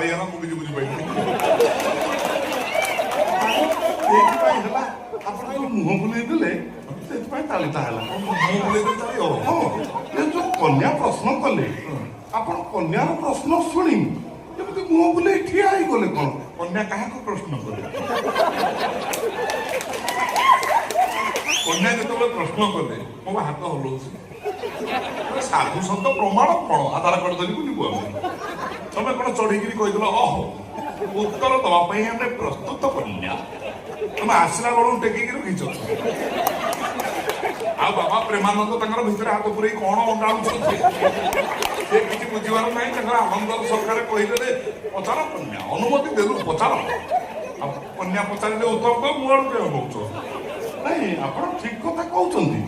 କାଳିଆନା ମୁଁ କିଛି ବୁଝିପାରିନି। ଆପଣ ଯୋଉ ମୁହଁ ବୁଲେଇ ଦେଲେ ସେଥିପାଇଁ ତାଳିଟା ହେଲା। ମୁହଁ ବୁଲେଇ ଦେଲେ ତାଳି ହବ। ହଁ ଯୋଉ କନ୍ୟା ପ୍ରଶ୍ନ କଲେ ଆପଣ କନ୍ୟାର ପ୍ରଶ୍ନ ଶୁଣି ଯେମିତି ମୁହଁ ବୁଲେଇ ଠିଆ ହେଇଗଲେ କଣ? କନ୍ୟା କାହାକୁ ପ୍ରଶ୍ନ କଲେ? କନ୍ୟା ଯେତେବେଳେ ପ୍ରଶ୍ନ କଲେ ମୋ ହାତ ହଲଉଛି। ସାଧୁ ସତ ପ୍ରମାଣ କଣ? ଆଧାର କାର୍ଡ ଧରି ବୁଲିବୁ ଆମେ। ତମେ କଣ ଚଢିକିରି କହିଦେଲ ଓହୋ ଉତ୍ତର ଦବା ପାଇଁ ଆମେ ପ୍ରସ୍ତୁତ କନ୍ୟା। ତମେ ଆସିଲା ବେଳକୁ ଟେକିକି ରଖିଛ। ଆଉ ବାବା ପ୍ରେମାନନ୍ଦ ତାଙ୍କର ଭିତରେ ହାତ ପୁରେଇ କଣ ଅଣ୍ଡାଳୁଛନ୍ତି ସେ କିଛି ବୁଝିବାର ନାହିଁ। ତାଙ୍କର ଆନନ୍ଦ ସରକାର କହିଦେଲେ ପଚାର କନ୍ୟା, ଅନୁମତି ଦେଲୁ ପଚାର। ଆଉ କନ୍ୟା ପଚାରିଲେ ଉତ୍ତର ତ ମୁଁ ଆଡୁ କେବେ କହୁଛ? ନାଇଁ ଆପଣ ଠିକ କଥା କହୁଛନ୍ତି।